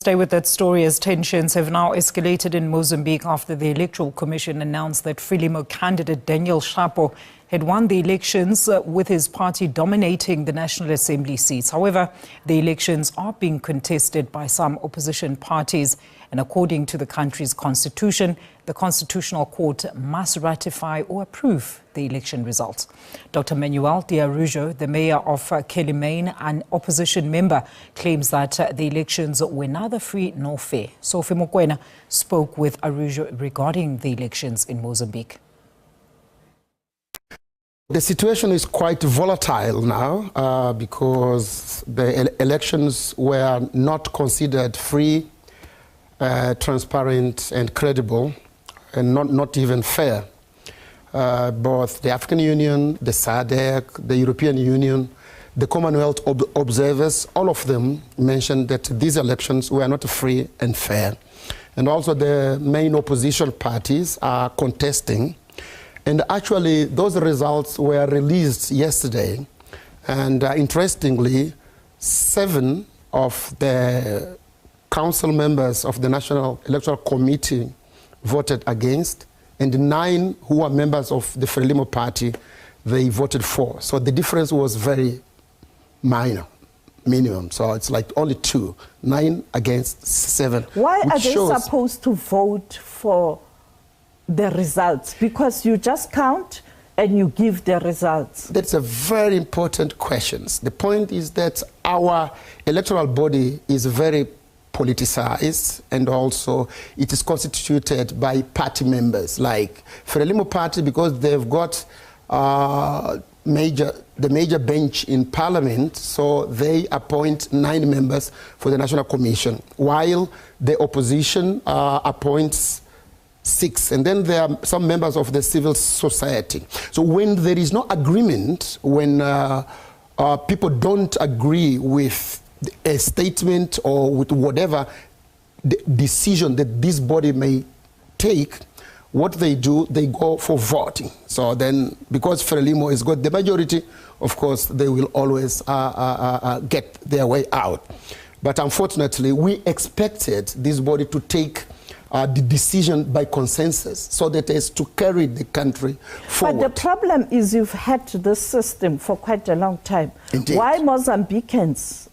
Stay with that story as tensions have now escalated in Mozambique after the Electoral Commission announced that Frelimo candidate Daniel Shapo had won the elections with his party dominating the National Assembly seats. However, the elections are being contested by some opposition parties, and according to the country's constitution, the Constitutional Court must ratify or approve the election results. Dr. Manuel de Araújo, the mayor of Quelimane, an opposition member, claims that the elections were neither free nor fair. Sophie Mokoena spoke with Araújo regarding the elections in Mozambique. The situation is quite volatile now because the elections were not considered free, transparent and credible, and not even fair. Both the African Union, the SADC, the European Union, the Commonwealth observers, all of them mentioned that these elections were not free and fair. And also the main opposition parties are contesting. And actually, those results were released yesterday. And interestingly, 7 of the council members of the National Electoral Committee voted against, and 9 who are members of the Frelimo party, they voted for. So the difference was very minimum. So it's like only 2, 9 against 7. Why are they supposed to vote for the results? Because you just count and you give the results. That's a very important question. The point is that our electoral body is very politicized, and also it is constituted by party members, like Frelimo party, because they've got the major bench in parliament, so they appoint 9 members for the National Commission, while the opposition appoints 6, and then there are some members of the civil society. So when there is no agreement, when people don't agree with a statement or with whatever decision that this body may take, what they do, they go for voting. So then, because Frelimo has got the majority, of course, they will always get their way out. But unfortunately, we expected this body to take the decision by consensus, so that as to carry the country forward. But the problem is you've had this system for quite a long time. Indeed. Why Mozambicans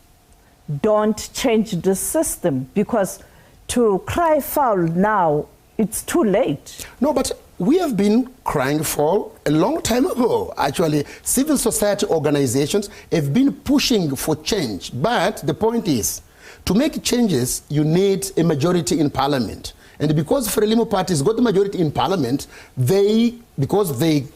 don't change the system? Because to cry foul now, it's too late. No, but we have been crying foul a long time ago. Actually, civil society organizations have been pushing for change. But the point is, to make changes, you need a majority in parliament. And because Frelimo parties got the majority in parliament, because they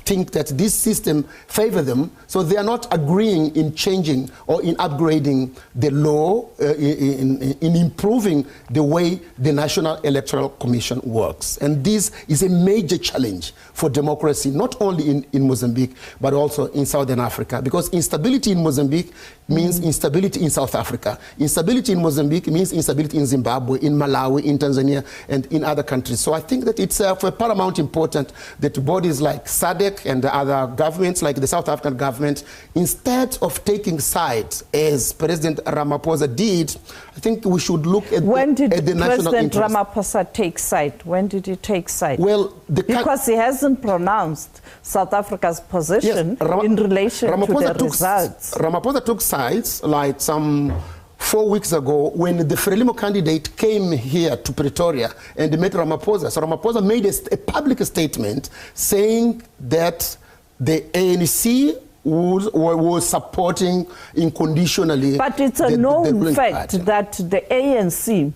think that this system favors them, so they are not agreeing in changing or in upgrading the law, in improving the way the National Electoral Commission works. And this is a major challenge for democracy, not only in Mozambique, but also in Southern Africa, because instability in Mozambique means instability in South Africa. Instability in Mozambique means instability in Zimbabwe, in Malawi, in Tanzania, and in other countries. So I think that it's of paramount importance that bodies like SADC and the other governments, like the South African government, instead of taking sides, as President Ramaphosa did, I think we should look at the national interest. President Ramaphosa take side? When did he take side? Well, because he hasn't pronounced South Africa's position in relation to the results. Ramaphosa took sides like some 4 weeks ago when the Frelimo candidate came here to Pretoria and met Ramaphosa. So Ramaphosa made a public statement saying that the ANC was supporting unconditionally. But it's a known fact that the ANC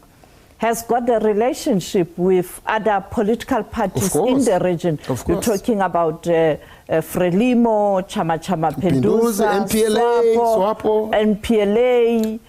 has got a relationship with other political parties in the region. You're talking about Frelimo, Chama Pedusa, MPLA, SWAPO, MPLA,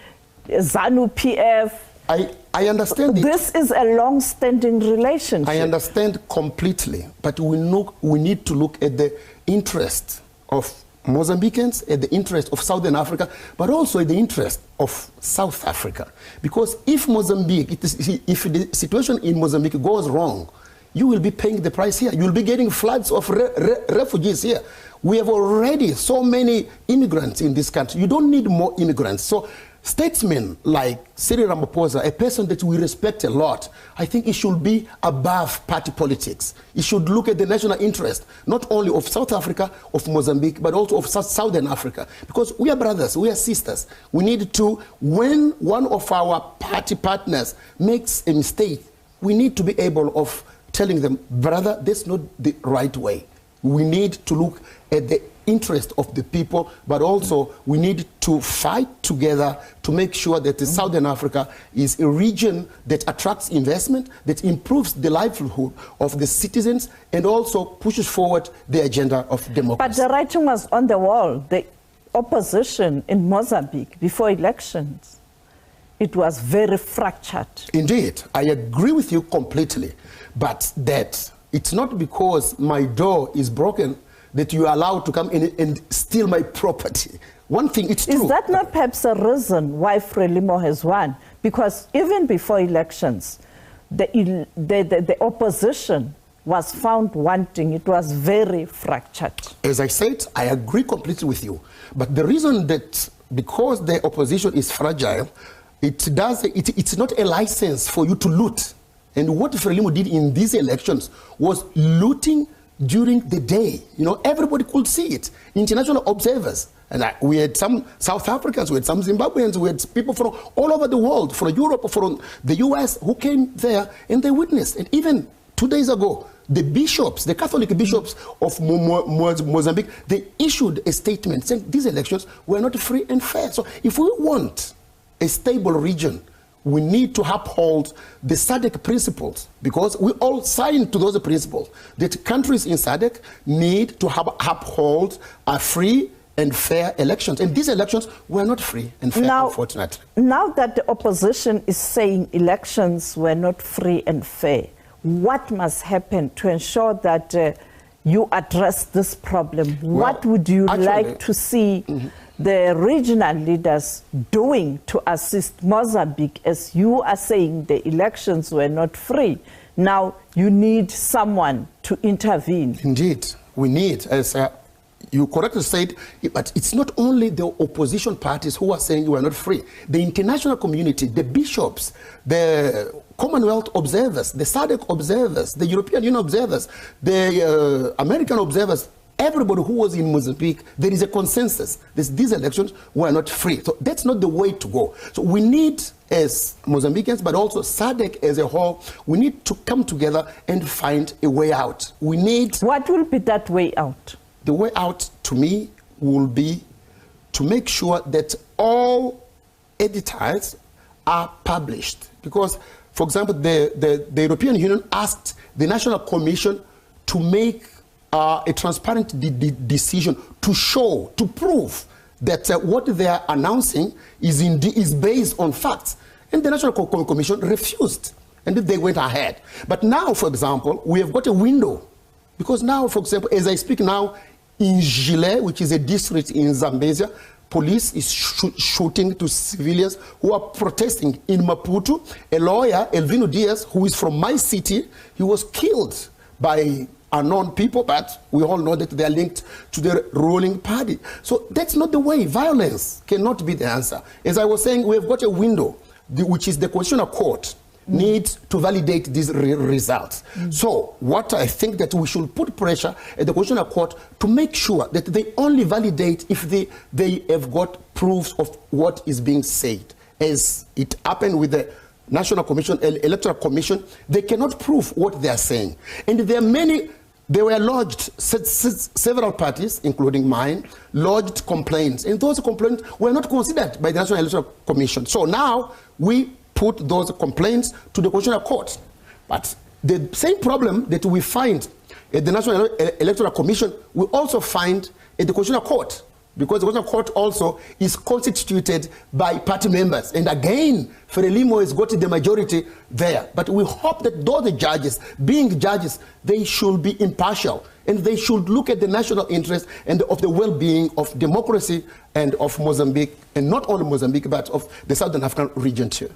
ZANU-PF. I understand it. This is a long-standing relationship. I understand completely, but we need to look at the interest of Mozambicans, at the interest of Southern Africa, but also at the interest of South Africa. Because if if the situation in Mozambique goes wrong, you will be paying the price here. You will be getting floods of refugees here. We have already so many immigrants in this country. You don't need more immigrants. So statesmen like Cyril Ramaphosa, a person that we respect a lot, I think he should be above party politics. He should look at the national interest, not only of South Africa, of Mozambique, but also of Southern Africa. Because we are brothers, we are sisters. We need to, when one of our party partners makes a mistake, we need to be able of telling them, brother, that's not the right way. We need to look at the interest of the people, but also we need to fight together to make sure that Southern Africa is a region that attracts investment, that improves the livelihood of the citizens, and also pushes forward the agenda of democracy. But the writing was on the wall. The opposition in Mozambique before elections, it was very fractured. Indeed, I agree with you completely, but that it's not because my door is broken that you are allowed to come in and steal my property. One thing, it's true. Is that not perhaps a reason why Frelimo has won? Because even before elections, the opposition was found wanting. It was very fractured. As I said, I agree completely with you. But the reason that, because the opposition is fragile, it's not a license for you to loot. And what Frelimo did in these elections was looting during the day. You know, everybody could see it. International observers. And we had some South Africans, we had some Zimbabweans, we had people from all over the world, from Europe, from the US, who came there and they witnessed. And even 2 days ago, the bishops, the Catholic bishops of Mozambique, they issued a statement saying these elections were not free and fair. So if we want a stable region, we need to uphold the SADC principles, because we all signed to those principles that countries in SADC need to uphold a free and fair elections. And these elections were not free and fair, unfortunately. Now that the opposition is saying elections were not free and fair, what must happen to ensure that you address this problem? Well, what would you like to see the regional leaders doing to assist Mozambique? As you are saying, the elections were not free. Now you need someone to intervene. Indeed, we need, as you correctly said, but it's not only the opposition parties who are saying you are not free. The international community, the bishops, the Commonwealth observers, the SADC observers, the European Union observers, the American observers, everybody who was in Mozambique, there is a consensus that these elections were not free. So that's not the way to go. So we need, as Mozambicans, but also SADC as a whole, we need to come together and find a way out. We need... What will be that way out? The way out, to me, will be to make sure that all edicts are published. Because, for example, the European Union asked the National Commission to make a transparent decision to show, to prove that what they are announcing is based on facts. And the National Commission refused, and they went ahead. But now, for example, we have got a window. Because now, for example, as I speak now, in Gile, which is a district in Zambezia, police is shooting to civilians who are protesting. In Maputo, a lawyer, Elvino Diaz, who is from my city, he was killed by unknown people, but we all know that they are linked to the ruling party. So that's not the way. Violence cannot be the answer. As I was saying, we have got a window, which is the Constitutional Court, needs to validate these results. So what I think that we should put pressure at the Constitutional Court to make sure that they only validate if they have got proofs of what is being said. As it happened with the National Commission, Electoral Commission, they cannot prove what they are saying. And there are many, they were lodged, several parties, including mine, lodged complaints. And those complaints were not considered by the National Electoral Commission. So now we put those complaints to the Constitutional Court. But the same problem that we find at the National Electoral Commission, we also find at the Constitutional Court, because the Constitutional Court also is constituted by party members. And again, Frelimo has got the majority there. But we hope that those judges, being judges, they should be impartial, and they should look at the national interest and of the well-being of democracy and of Mozambique, and not only Mozambique, but of the Southern African region too.